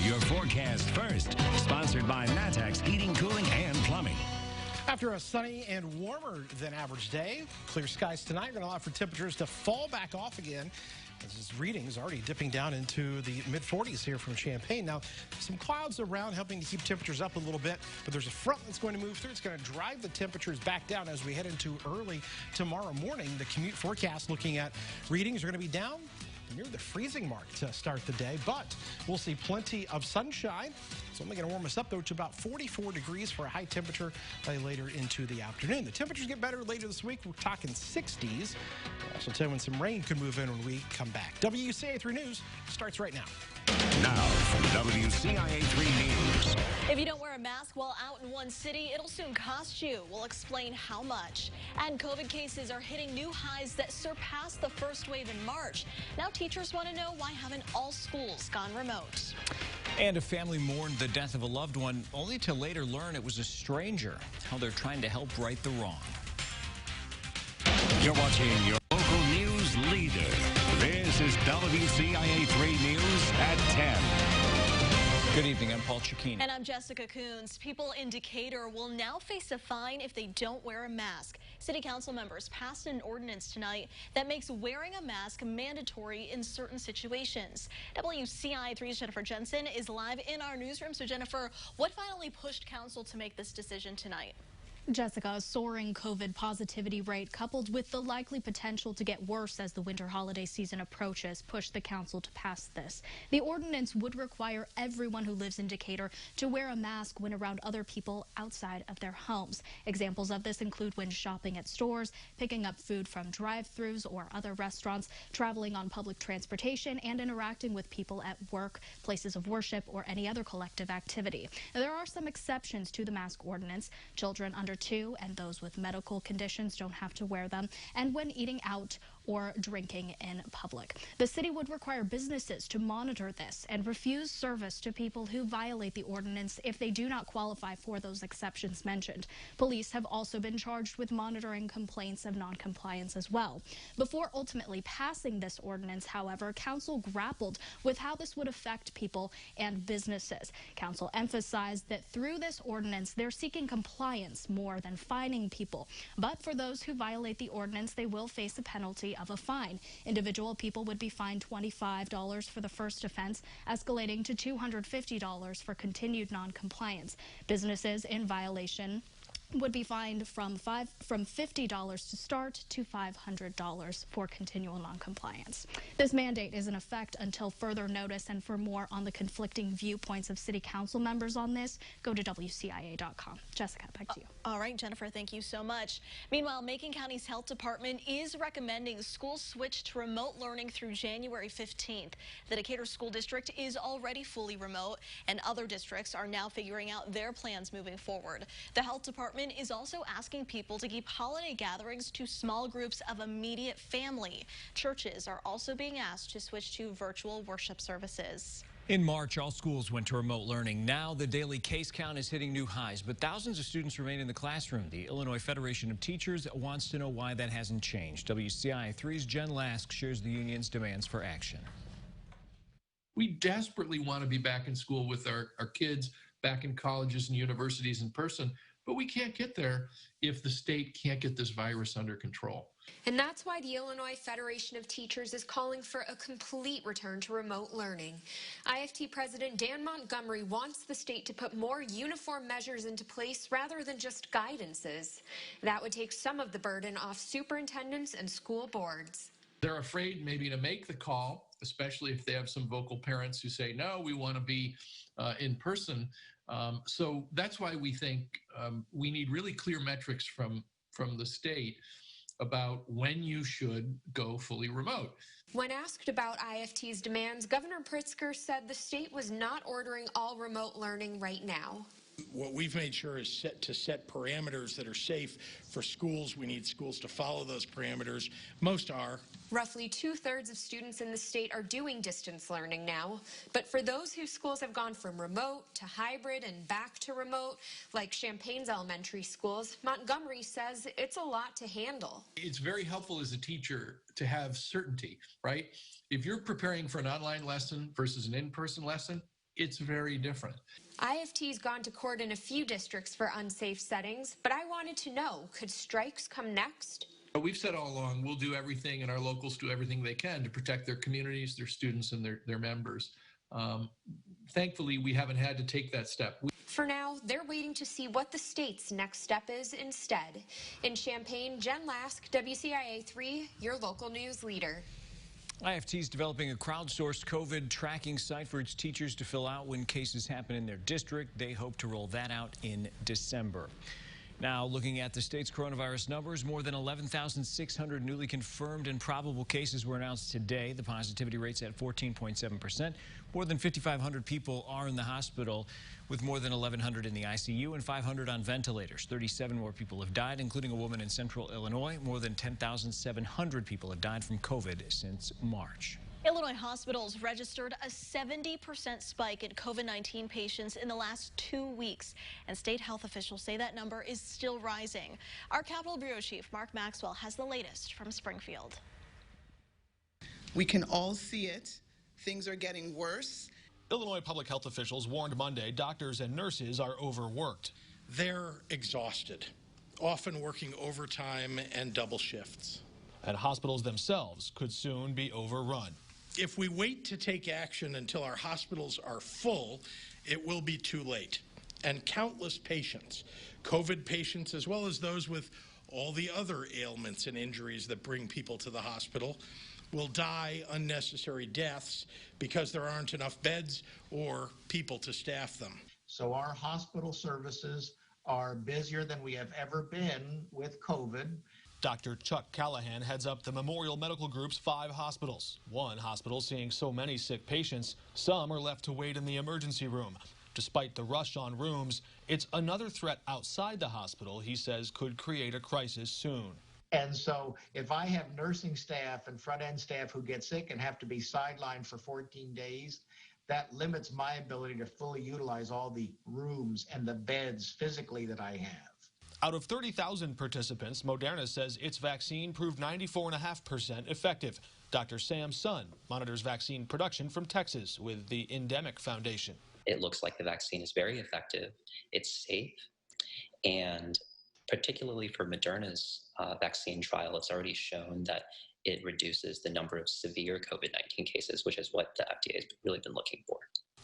your forecast first. Sponsored by Matex Heating, Cooling, and Plumbing. After a sunny and warmer than average day, clear skies tonight are going to allow for temperatures to fall back off again. This reading is already dipping down into the mid-40s here from Champaign. Now, some clouds around helping to keep temperatures up a little bit, but there's a front that's going to move through. It's going to drive the temperatures back down as we head into early tomorrow morning. The commute forecast looking at readings are going to be down near the freezing mark to start the day, but we'll see plenty of sunshine. It's only going to warm us up, though, to about 44 degrees for a high temperature later into the afternoon. The temperatures get better later this week. We're talking 60s. We'll also tell you when some rain could move in when we come back. WCIA 3 News starts right now. Now from WCIA 3 News. If you don't wear a mask while out in one city, it'll soon cost you. We'll explain how much. And COVID cases are hitting new highs that surpass the first wave in March. Now teachers want to know, why haven't all schools gone remote? And a family mourned the death of a loved one, only to later learn it was a stranger. How they're trying to help right the wrong. You're watching your local news leader. This is WCIA 3 News at 10. Good evening, I'm Paul Chikini. And I'm Jessica Coons. People in Decatur will now face a fine if they don't wear a mask. City council members passed an ordinance tonight that makes wearing a mask mandatory in certain situations. WCIA 3's Jennifer Jensen is live in our newsroom. So Jennifer, what finally pushed council to make this decision tonight? Jessica, a soaring COVID positivity rate coupled with the likely potential to get worse as the winter holiday season approaches pushed the council to pass this. The ordinance would require everyone who lives in Decatur to wear a mask when around other people outside of their homes. Examples of this include when shopping at stores, picking up food from drive-thrus or other restaurants, traveling on public transportation, and interacting with people at work, places of worship, or any other collective activity. Now, there are some exceptions to the mask ordinance. Children under 2 and those with medical conditions don't have to wear them, and when eating out or drinking in public. The city would require businesses to monitor this and refuse service to people who violate the ordinance if they do not qualify for those exceptions mentioned. Police have also been charged with monitoring complaints of noncompliance as well. Before ultimately passing this ordinance, however, council grappled with how this would affect people and businesses. Council emphasized that through this ordinance, they're seeking compliance more than fining people. But for those who violate the ordinance, they will face a penalty of a fine. Individual people would be fined $25 for the first offense, escalating to $250 for continued noncompliance. Businesses in violation would be fined from $50 to start to $500 for continual noncompliance. This mandate is in effect until further notice, and for more on the conflicting viewpoints of city council members on this, go to WCIA.com. Jessica, back to you. All right, Jennifer, thank you so much. Meanwhile, Macon County's health department is recommending schools switch to remote learning through January 15th. The Decatur School District is already fully remote, and other districts are now figuring out their plans moving forward. The health department is also asking people to keep holiday gatherings to small groups of immediate family. Churches are also being asked to switch to virtual worship services. In March, all schools went to remote learning. Now the daily case count is hitting new highs, but thousands of students remain in the classroom. The Illinois Federation of Teachers wants to know why that hasn't changed. WCIA 3's Jen Lask shares the union's demands for action. We desperately want to be back in school with our kids, back in colleges and universities in person, but we can't get there if the state can't get this virus under control. And that's why the Illinois Federation of Teachers is calling for a complete return to remote learning. IFT President Dan Montgomery wants the state to put more uniform measures into place rather than just guidances. That would take some of the burden off superintendents and school boards. They're afraid maybe to make the call, especially if they have some vocal parents who say, no, we want to be in person. So that's why we think we need really clear metrics from the state about when you should go fully remote. When asked about IFT's demands, Governor Pritzker said the state was not ordering all remote learning right now. What we've made sure is to set parameters that are safe for schools. We need schools to follow those parameters. Most are. Roughly 2/3 of students in the state are doing distance learning now. But for those whose schools have gone from remote to hybrid and back to remote, like Champaign's elementary schools, Montgomery says it's a lot to handle. It's very helpful as a teacher to have certainty, right? If you're preparing for an online lesson versus an in-person lesson, it's very different. IFT's gone to court in a few districts for unsafe settings, but I wanted to know, could strikes come next? We've said all along, we'll do everything, and our locals do everything they can to protect their communities, their students, and their members. Thankfully, we haven't had to take that step. For now, they're waiting to see what the state's next step is instead. In Champaign, Jen Lask, WCIA 3, your local news leader. IFT is developing a crowdsourced COVID tracking site for its teachers to fill out when cases happen in their district. They hope to roll that out in December. Now, looking at the state's coronavirus numbers, more than 11,600 newly confirmed and probable cases were announced today. The positivity rate's at 14.7%. More than 5,500 people are in the hospital, with more than 1,100 in the ICU and 500 on ventilators. 37 more people have died, including a woman in central Illinois. More than 10,700 people have died from COVID since March. Illinois hospitals registered a 70% spike in COVID-19 patients in the last 2 weeks, and state health officials say that number is still rising. Our Capitol Bureau Chief, Mark Maxwell, has the latest from Springfield. We can all see it. Things are getting worse. Illinois public health officials warned Monday doctors and nurses are overworked. They're exhausted, often working overtime and double shifts. And hospitals themselves could soon be overrun. If we wait to take action until our hospitals are full, it will be too late. And countless patients, COVID patients, as well as those with all the other ailments and injuries that bring people to the hospital, will die unnecessary deaths because there aren't enough beds or people to staff them. So our hospital services are busier than we have ever been with COVID. Dr. Chuck Callahan heads up the Memorial Medical Group's 5 hospitals. One hospital seeing so many sick patients, some are left to wait in the emergency room. Despite the rush on rooms, it's another threat outside the hospital he says could create a crisis soon. And so if I have nursing staff and front-end staff who get sick and have to be sidelined for 14 days, that limits my ability to fully utilize all the rooms and the beds physically that I have. Out of 30,000 participants, Moderna says its vaccine proved 94.5% effective. Dr. Sam Sun monitors vaccine production from Texas with the Endemic Foundation. It looks like the vaccine is very effective, it's safe, and particularly for Moderna's vaccine trial, it's already shown that it reduces the number of severe COVID-19 cases, which is what the FDA has really been looking for.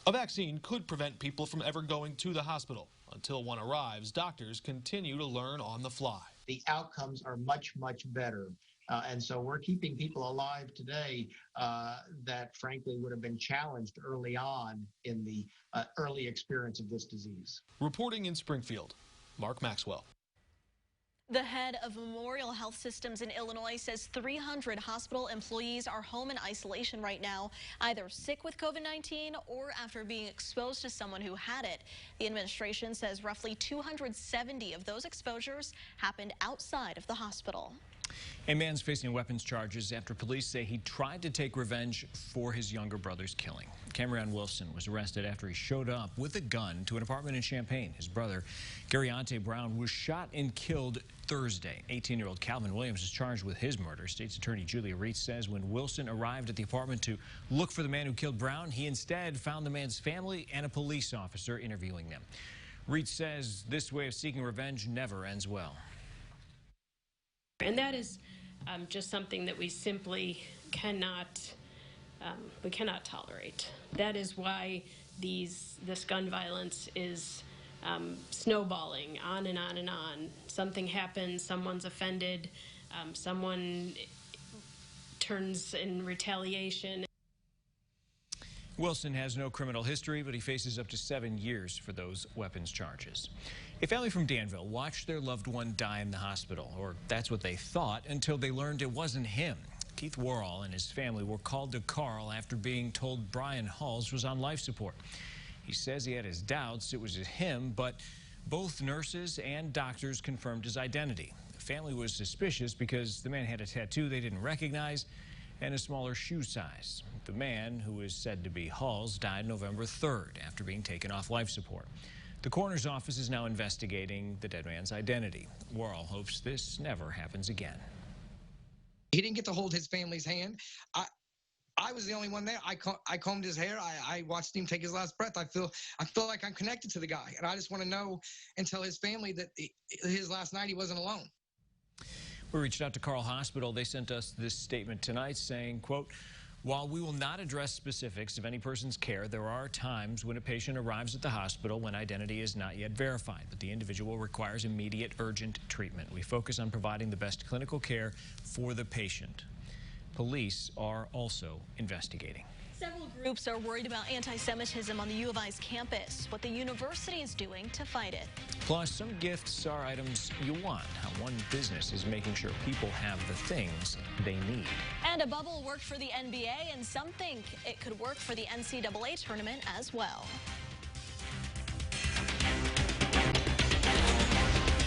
A vaccine could prevent people from ever going to the hospital. Until one arrives, doctors continue to learn on the fly. The outcomes are much, much better. And so we're keeping people alive today that frankly would have been challenged early on in the early experience of this disease. Reporting in Springfield, Mark Maxwell. The head of Memorial Health Systems in Illinois says 300 hospital employees are home in isolation right now, either sick with COVID-19 or after being exposed to someone who had it. The administration says roughly 270 of those exposures happened outside of the hospital. A man's facing weapons charges after police say he tried to take revenge for his younger brother's killing. Cameron Wilson was arrested after he showed up with a gun to an apartment in Champaign. His brother, Garyante Brown, was shot and killed Thursday. 18-year-old Calvin Williams is charged with his murder. State's Attorney Julia Reitz says when Wilson arrived at the apartment to look for the man who killed Brown, he instead found the man's family and a police officer interviewing them. Reitz says this way of seeking revenge never ends well. And that is just something that we simply cannot tolerate. That is why this gun violence is snowballing on and on and on. Something happens, someone's offended, someone turns in retaliation. Wilson has no criminal history, but he faces up to 7 years for those weapons charges. A family from Danville watched their loved one die in the hospital, or that's what they thought, until they learned it wasn't him. Keith Worrell and his family were called to Carl after being told Brian Halls was on life support. He says he had his doubts it was him, but both nurses and doctors confirmed his identity. The family was suspicious because the man had a tattoo they didn't recognize and a smaller shoe size. The man, who is said to be Halls, died November 3rd after being taken off life support. The coroner's office is now investigating the dead man's identity. Worrell hopes this never happens again. He didn't get to hold his family's hand. I was the only one there. I combed his hair. I watched him take his last breath. I feel like I'm connected to the guy, and I just want to know and tell his family that his last night he wasn't alone. We reached out to Carl Hospital. They sent us this statement tonight saying, quote, "While we will not address specifics of any person's care, there are times when a patient arrives at the hospital when identity is not yet verified, but the individual requires immediate urgent treatment. We focus on providing the best clinical care for the patient." Police are also investigating. Several groups are worried about anti-Semitism on the U of I's campus, what the university is doing to fight it. Plus, some gifts are items you want. How one business is making sure people have the things they need. And a bubble worked for the NBA, and some think it could work for the NCAA tournament as well.